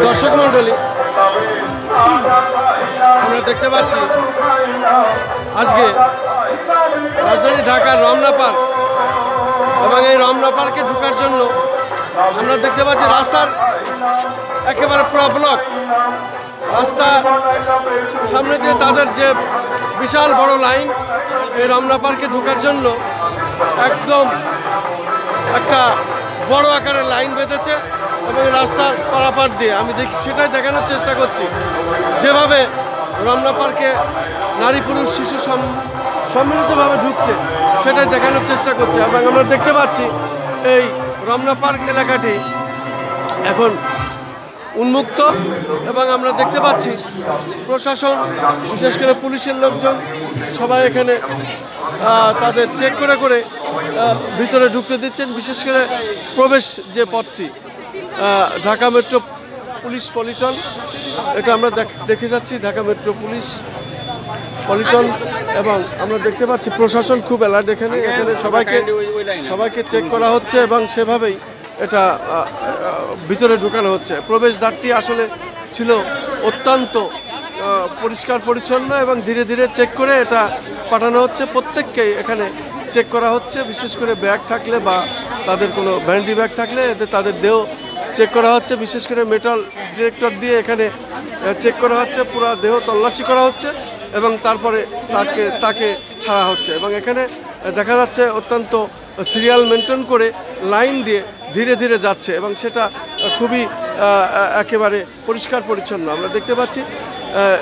দর্শক মন্ডলী, আমরা দেখতে পাচ্ছি আজকে রাজধানী ঢাকার রমনা পার্ক এবং এই রমনা পার্কে ঢোকার জন্য আমরা দেখতে পাচ্ছি রাস্তার একেবারে পুরো ব্লক। রাস্তা সামনে দিয়ে তাদের যে বিশাল বড় লাইন, এই রমনা পার্কে ঢোকার জন্য একদম একটা বড় আকারের লাইন বেঁধেছে এবং রাস্তার পারাপার দিয়ে আমি সেটাই দেখানোর চেষ্টা করছি। যেভাবে রমনা পার্কে নারী পুরুষ শিশু সম্মিলিতভাবে ঢুকছে সেটাই দেখানোর চেষ্টা করছে। এবং আমরা দেখতে পাচ্ছি এই রমনা পার্ক এলাকাটি এখন উন্মুক্ত এবং আমরা দেখতে পাচ্ছি প্রশাসন, বিশেষ করে পুলিশের লোকজন সবাই এখানে তাদের চেক করে করে ভিতরে ঢুকতে দিচ্ছেন। বিশেষ করে প্রবেশ যে পথটি ঢাকা মেট্রো পুলিশ পলিটন, এটা আমরা দেখে যাচ্ছি ঢাকা মেট্রো পুলিশ পলিটন। এবং আমরা দেখতে পাচ্ছি প্রশাসন খুব অ্যালার্ট। এখানে সবাইকে চেক করা হচ্ছে এবং সেভাবেই এটা ভিতরে ঢুকানো হচ্ছে। প্রবেশদ্বারটি আসলে ছিল অত্যন্ত পরিষ্কার পরিচ্ছন্ন এবং ধীরে ধীরে চেক করে এটা পাঠানো হচ্ছে। প্রত্যেককেই এখানে চেক করা হচ্ছে, বিশেষ করে ব্যাগ থাকলে বা তাদের কোনো ভ্যানিটি ব্যাগ থাকলে এতে তাদের দেহ চেক করা হচ্ছে। বিশেষ করে মেটাল ডিটেক্টর দিয়ে এখানে চেক করা হচ্ছে, পুরো দেহ তল্লাশি করা হচ্ছে এবং তারপরে তাকে ছাড়া হচ্ছে। এবং এখানে দেখা যাচ্ছে অত্যন্ত সিরিয়াল মেনটেন করে লাইন দিয়ে ধীরে ধীরে যাচ্ছে এবং সেটা খুবই একেবারে পরিষ্কার পরিচ্ছন্ন। আমরা দেখতে পাচ্ছি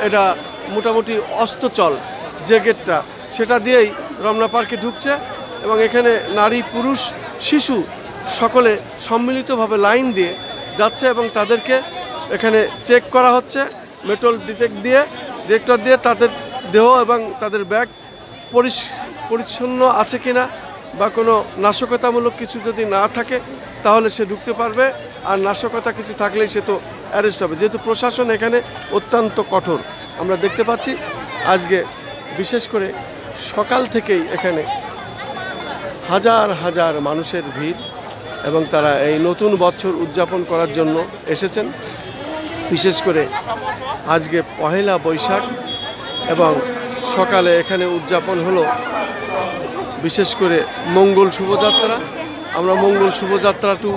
এটা মোটামুটি অস্তচল যে গেটটা, সেটা দিয়েই রমনা পার্কে ঢুকছে এবং এখানে নারী পুরুষ শিশু সকলে সম্মিলিতভাবে লাইন দিয়ে যাচ্ছে এবং তাদেরকে এখানে চেক করা হচ্ছে মেটাল ডিটেক্টর দিয়ে তাদের দেহ এবং তাদের ব্যাগ পরিচ্ছন্ন আছে কিনা বা কোনো নাশকতামূলক কিছু যদি না থাকে তাহলে সে ঢুকতে পারবে, আর নাশকতা কিছু থাকলেই সে তো অ্যারেস্ট হবে। যেহেতু প্রশাসন এখানে অত্যন্ত কঠোর, আমরা দেখতে পাচ্ছি আজকে বিশেষ করে সকাল থেকেই এখানে হাজার হাজার মানুষের ভিড় এবং তারা এই নতুন বছর উদযাপন করার জন্য এসেছেন। বিশেষ করে আজকে পহেলা বৈশাখ এবং সকালে এখানে উদযাপন হলো বিশেষ করে মঙ্গল শুভযাত্রা। আমরা মঙ্গল শুভযাত্রাটু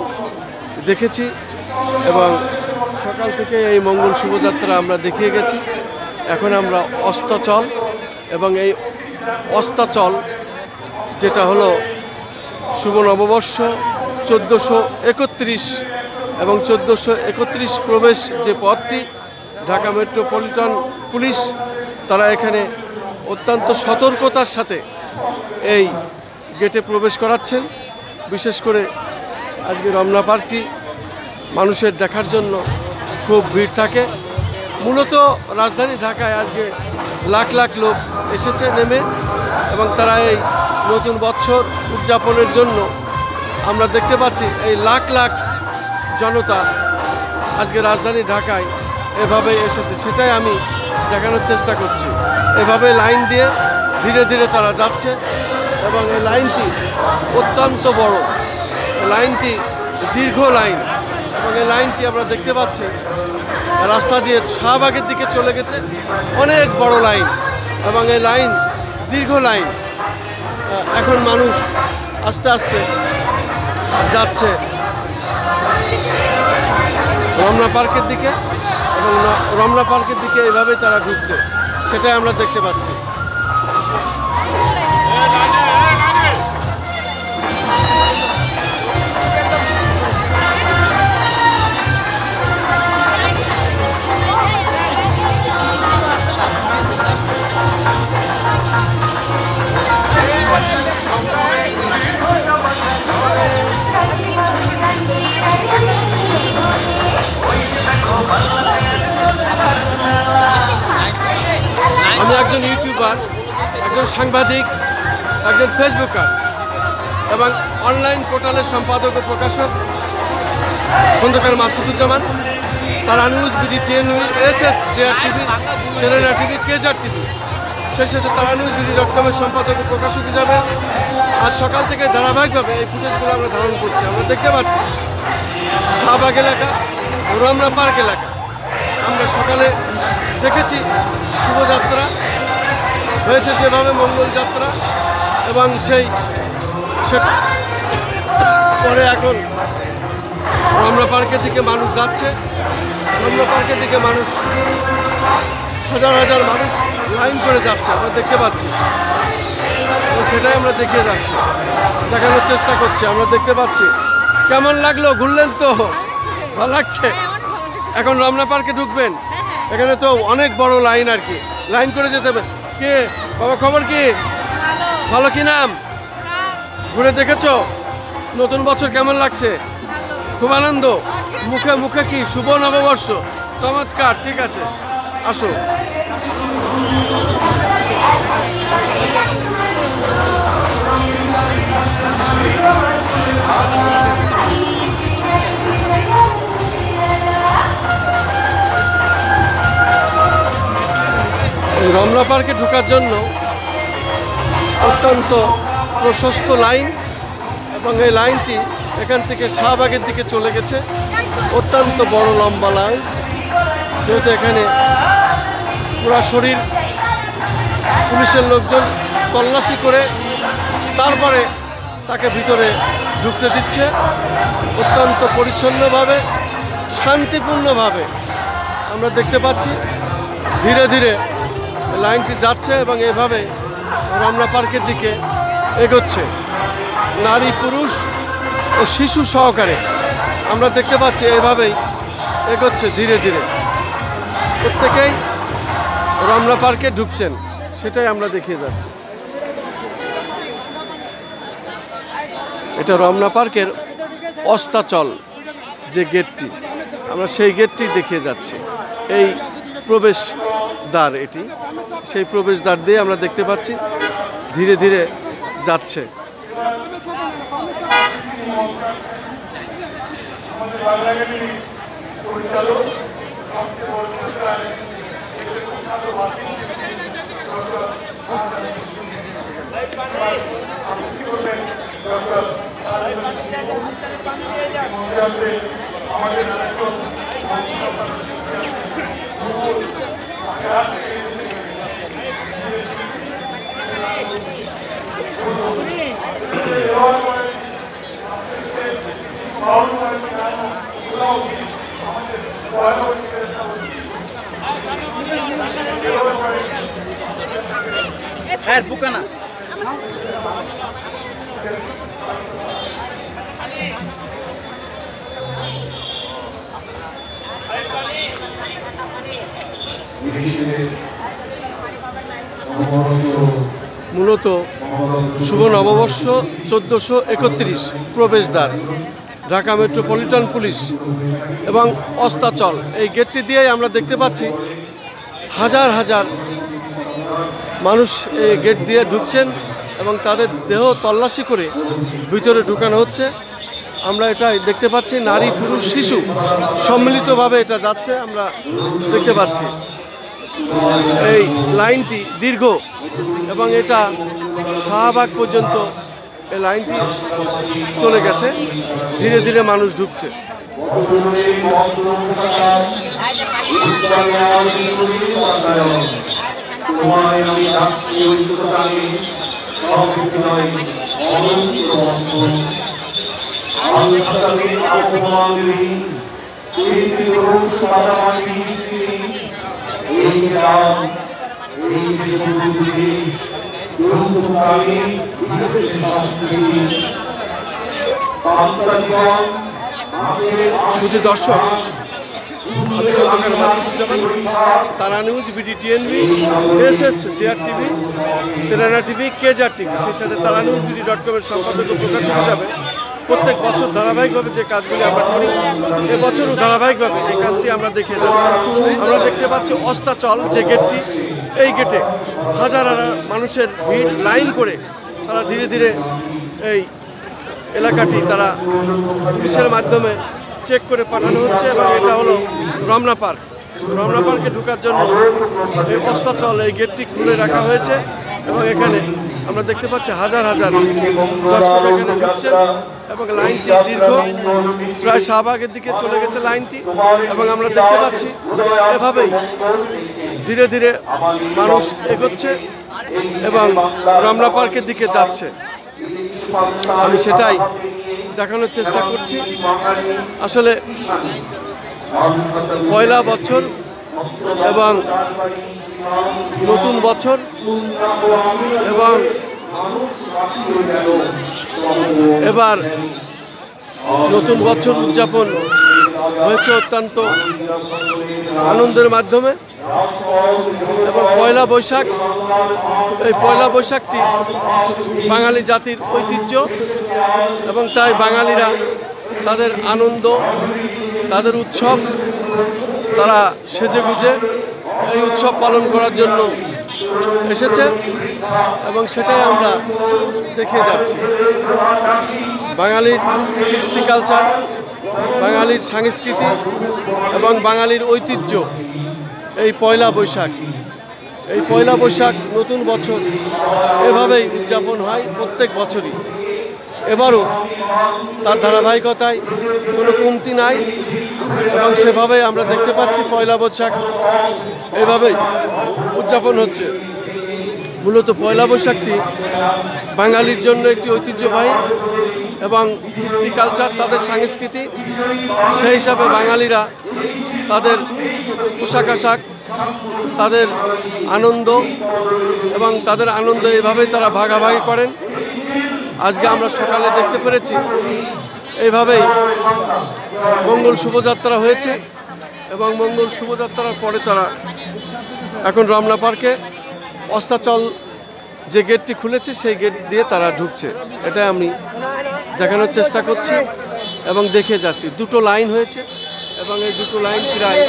দেখেছি এবং সকাল থেকে এই মঙ্গল শুভযাত্রা আমরা দেখিয়ে গেছি। এখন আমরা অস্তাচল এবং এই অস্তাচল যেটা হলো শুভ নববর্ষ 1431 এবং 1431 প্রবেশ যে পথটি ঢাকা মেট্রোপলিটন পুলিশ তারা এখানে অত্যন্ত সতর্কতার সাথে এই গেটে প্রবেশ করাচ্ছেন। বিশেষ করে আজকে রমনা পার্কটি মানুষের দেখার জন্য খুব ভিড় থাকে। মূলত রাজধানী ঢাকায় আজকে লাখ লাখ লোক এসেছে নেমে এবং তারা এই নতুন বছর উদযাপনের জন্য আমরা দেখতে পাচ্ছি এই লাখ লাখ জনতা আজকে রাজধানী ঢাকায় এভাবে এসেছে, সেটাই আমি দেখানোর চেষ্টা করছি। এভাবে লাইন দিয়ে ধীরে ধীরে তারা যাচ্ছে এবং এই লাইনটি অত্যন্ত বড়, লাইনটি দীর্ঘ লাইন এবং এই লাইনটি আমরা দেখতে পাচ্ছি রাস্তা দিয়ে শাহবাগের দিকে চলে গেছে। অনেক বড় লাইন এবং এই লাইন দীর্ঘ লাইন। এখন মানুষ আস্তে আস্তে যাচ্ছে রমনা পার্কের দিকে এবং রমনা পার্কের দিকে এভাবেই তারা ঢুকছে, সেটাই আমরা দেখতে পাচ্ছি। আমি একজন ইউটিউবার, একজন সাংবাদিক, একজন ফেসবুকার এবং অনলাইন পোর্টালের সম্পাদক ও প্রকাশক Khondakar Masuduzzaman, Tara News, BD, TNU, SS, JR TV, তেলেনা টিভি, কেজার টিভি, সেই সাথে তারানিউজবিডি.com-এর সম্পাদক ও প্রকাশক হিসাবে আজ সকাল থেকে ধারাবাহিকভাবে এই ফুটেজগুলো আমরা ধারণ করছি। আমরা দেখতে পাচ্ছি শাহবাগ এলাকা, রমনা পার্ক এলাকা। আমরা সকালে দেখেছি শুভযাত্রা হয়েছে, যেভাবে মঙ্গল যাত্রা, এবং সেটা পরে এখন রমনা পার্কের দিকে মানুষ যাচ্ছে। রমনা পার্কের দিকে মানুষ, হাজার হাজার মানুষ লাইন করে যাচ্ছে, আমরা দেখতে পাচ্ছি, এবং সেটাই আমরা দেখিয়ে যাচ্ছি, দেখানোর চেষ্টা করছি। আমরা দেখতে পাচ্ছি। কেমন লাগলো? ঘুরলেন তো? ভালো লাগছে? এখন রমনা পার্কে ঢুকবেন? এখানে তো অনেক বড় লাইন, আর কি লাইন করে যেতে হবে। কে বাবা, খবর কি? ভালো। কি নাম? ঘুরে দেখেছো? নতুন বছর কেমন লাগছে? খুব আনন্দ। মুখে মুখে কি শুভ নববর্ষ? চমৎকার, ঠিক আছে, আসো। এই রমনা পার্কে ঢোকার জন্য অত্যন্ত প্রশস্ত লাইন, এবং এই লাইনটি এখান থেকে শাহবাগের দিকে চলে গেছে। অত্যন্ত বড় লম্বা লাইন, যেহেতু এখানে পুরা শরীর পুলিশের লোকজন তল্লাশি করে তারপরে তাকে ভিতরে ঢুকতে দিচ্ছে। অত্যন্ত পরিচ্ছন্নভাবে, শান্তিপূর্ণভাবে আমরা দেখতে পাচ্ছি। ধীরে ধীরে লাইনটি যাচ্ছে এবং এভাবে রমনা পার্কের দিকে এগোচ্ছে। নারী, পুরুষ ও শিশু সহকারে আমরা দেখতে পাচ্ছি এভাবেই এগোচ্ছে ধীরে ধীরে। প্রত্যেকেই রমনা পার্কে ঢুকছেন, সেটাই আমরা দেখিয়ে যাচ্ছি। এটা রমনা পার্কের অস্তাচল যে গেটটি, আমরা সেই গেটটি দেখিয়ে যাচ্ছি। এই প্রবেশদ্বার, এটি সেই প্রবেশদ্বার দিয়ে আমরা দেখতে পাচ্ছি ধীরে ধীরে যাচ্ছে। Bukan. মূলত শুভ নববর্ষ 1431 প্রবেশদ্বার, ঢাকা মেট্রোপলিটন পুলিশ এবং অস্তাচল, এই গেটটি দিয়েই আমরা দেখতে পাচ্ছি হাজার হাজার মানুষ এই গেট দিয়ে ঢুকছেন এবং তাদের দেহ তল্লাশি করে ভিতরে ঢুকানো হচ্ছে। আমরা এটা দেখতে পাচ্ছি, নারী, পুরুষ, শিশু সম্মিলিতভাবে এটা যাচ্ছে, আমরা দেখতে পাচ্ছি। এই লাইনটি দীর্ঘ এবং এটা শাহবাগ পর্যন্ত এই লাইনটি চলে গেছে, ধীরে ধীরে মানুষ ঢুকছে। শুধু দর্শক, আমি Khondakar Masuduzzaman, Tara News, BD TNB, SS, GR TV, তেরানা টিভি, কেজার টিভি, সেই সাথে তারানিউজবিডি.com-এর সম্পাদক ও প্রকাশক হিসাবে প্রত্যেক বছর ধারাবাহিকভাবে যে কাজগুলি আমরা করি, এবছরও ধারাবাহিকভাবে এই কাজটি আমরা দেখিয়ে যাচ্ছি। আমরা দেখতে পাচ্ছি অস্তাচল যে গেটটি, এই গেটে হাজার হাজার মানুষের ভিড়, লাইন করে তারা ধীরে ধীরে এই এলাকাটি তারা পুলিশের মাধ্যমে চেক করে পাঠানো হচ্ছে, এবং এটা হলো রমনা পার্ক। রমনা পার্কে ঢোকার জন্য এই অস্তাচল এই গেটটি খুলে রাখা হয়েছে এবং এখানে আমরা দেখতে পাচ্ছি হাজার হাজার দর্শক এখানে ঢুকছেন এবং লাইনটি দীর্ঘ প্রায় শাহবাগের দিকে চলে গেছে লাইনটি এবং আমরা দেখতে পাচ্ছি এভাবেই ধীরে ধীরে মানুষ এগোচ্ছে এবং রমনা পার্কের দিকে যাচ্ছে। আমি সেটাই দেখানোর চেষ্টা করছি। আসলে পয়লা বছর এবং নতুন বছর এবং এবার নতুন বছর উদযাপন হয়েছে অত্যন্ত আনন্দের মাধ্যমে এবং পয়লা বৈশাখ, এই পয়লা বৈশাখটি বাঙালি জাতির ঐতিহ্য এবং তাই বাঙালিরা তাদের আনন্দ, তাদের উৎসব, তারা সেজেগুজে এই উৎসব পালন করার জন্য এসেছে এবং সেটাই আমরা দেখে যাচ্ছি। বাঙালির কৃষ্টি কালচার, বাঙালির সংস্কৃতি এবং বাঙালির ঐতিহ্য এই পয়লা বৈশাখ, এই পয়লা বৈশাখ নতুন বছর এভাবেই উদযাপন হয় প্রত্যেক বছরই। এবারও তার ধারাবাহিকতায় কোনো কমতি নাই এবং সেভাবেই আমরা দেখতে পাচ্ছি পয়লা বৈশাখ এভাবেই উদযাপন হচ্ছে। মূলত পয়লা বৈশাখটি বাঙালির জন্য একটি ঐতিহ্যবাহী এবং কৃষ্টি কালচার, তাদের সংস্কৃতি, সেই হিসাবে বাঙালিরা তাদের পোশাক আশাক, তাদের আনন্দ এবং তাদের আনন্দ এইভাবেই তারা ভাগাভাগি করেন। আজকে আমরা সকালে দেখতে পেরেছি এইভাবেই মঙ্গল শোভাযাত্রা হয়েছে এবং মঙ্গল শোভাযাত্রার পরে তারা এখন রমনা পার্কে অস্তাচল যে গেটটি খুলেছে সেই গেট দিয়ে তারা ঢুকছে। এটা আমি দেখানোর চেষ্টা করছি এবং দেখে যাচ্ছি। দুটো লাইন হয়েছে এবং এই দুটো লাইন প্রায়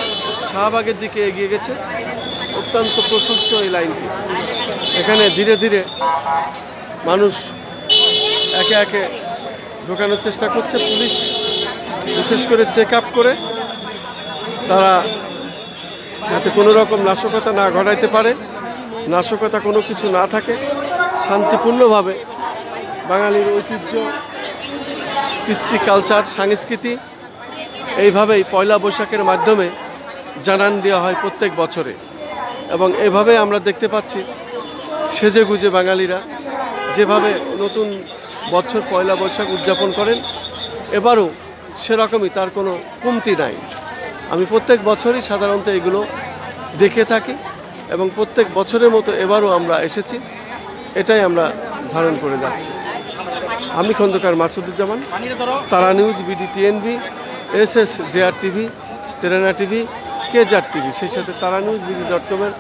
শাহবাগের দিকে এগিয়ে গেছে। অত্যন্ত প্রশস্ত এই লাইনটি। এখানে ধীরে ধীরে মানুষ একে একে ঢোকানোর চেষ্টা করছে। পুলিশ বিশেষ করে চেক আপ করে তারা যাতে কোনো রকম নাশকতা না ঘটাইতে পারে, নাশকতা কোনো কিছু না থাকে, শান্তিপূর্ণভাবে বাঙালির ঐতিহ্য, কৃষ্টি কালচার, সংস্কৃতি এইভাবেই পয়লা বৈশাখের মাধ্যমে জানান দেওয়া হয় প্রত্যেক বছরে। এবং এভাবে আমরা দেখতে পাচ্ছি সেজে গুজে বাঙালিরা যেভাবে নতুন বছর পয়লা বৈশাখ উদযাপন করেন, এবারও সেরকমই, তার কোনো কমতি নাই। আমি প্রত্যেক বছরই সাধারণত এগুলো দেখে থাকি এবং প্রত্যেক বছরের মতো এবারও আমরা এসেছি, এটাই আমরা ধারণ করে যাচ্ছি। আমি Khondakar Masuduzzaman, Tara News, BD TNB, SS JR TV, তেরানা টিভি, কেজার টিভি, সেই সাথে তারা নিউজ বিডি.com-এর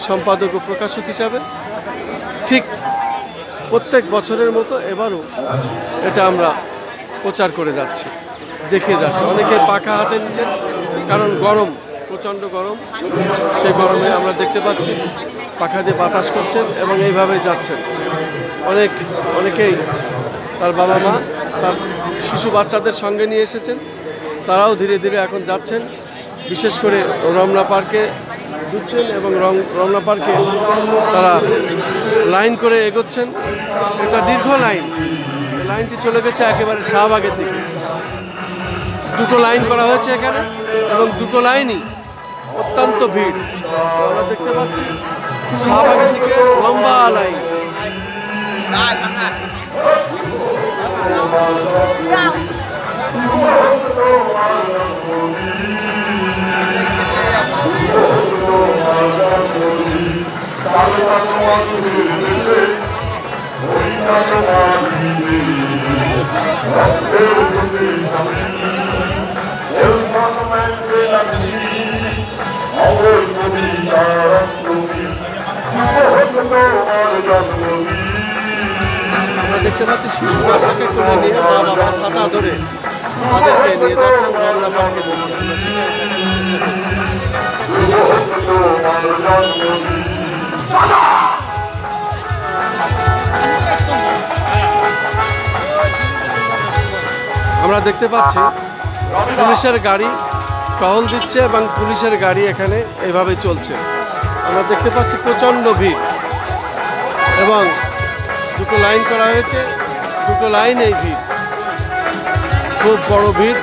সম্পাদক ও প্রকাশক হিসাবে ঠিক প্রত্যেক বছরের মতো এবারও এটা আমরা প্রচার করে যাচ্ছি, দেখিয়ে যাচ্ছি। অনেকে পাখা হাতে নিচ্ছেন কারণ গরম, প্রচণ্ড গরম, সেই গরমে আমরা দেখতে পাচ্ছি পাখা দিয়ে বাতাস করছেন এবং এইভাবেই যাচ্ছেন। অনেকেই তার বাবা মা, তার শিশু বাচ্চাদের সঙ্গে নিয়ে এসেছেন, তারাও ধীরে ধীরে এখন যাচ্ছেন। বিশেষ করে রমনা পার্কে ঢুকছেন এবং রমনা পার্কে তারা লাইন করে এগোচ্ছেন। এটা দীর্ঘ লাইন, লাইনটি চলে গেছে একেবারে শাহবাগের দিকে। দুটো লাইন করা হয়েছে এখানে এবং দুটো লাইনই অত্যন্ত ভিড়। আমরা দেখতে পাচ্ছি শাহবাগের দিকে লম্বা লাইন। আমরা দেখতে পাচ্ছি শিশু বাচ্চাকে করে নিয়ে মা বাবা ছাতা ধরে তাদেরকে নিয়ে যাচ্ছেন রমনা পার্কে। আমরা দেখতে পাচ্ছি পুলিশের গাড়ি টহল দিচ্ছে এবং পুলিশের গাড়ি এখানে এইভাবে চলছে। আমরা দেখতে পাচ্ছি প্রচণ্ড ভিড় এবং দুটো লাইন করা হয়েছে, দুটো লাইনেই ভিড়, খুব বড় ভিড়।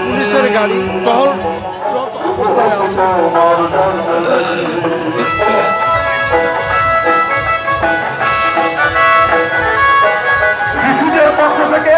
পুলিশের গাড়ি টহল অবস্থায় আছে। পক্ষ থেকে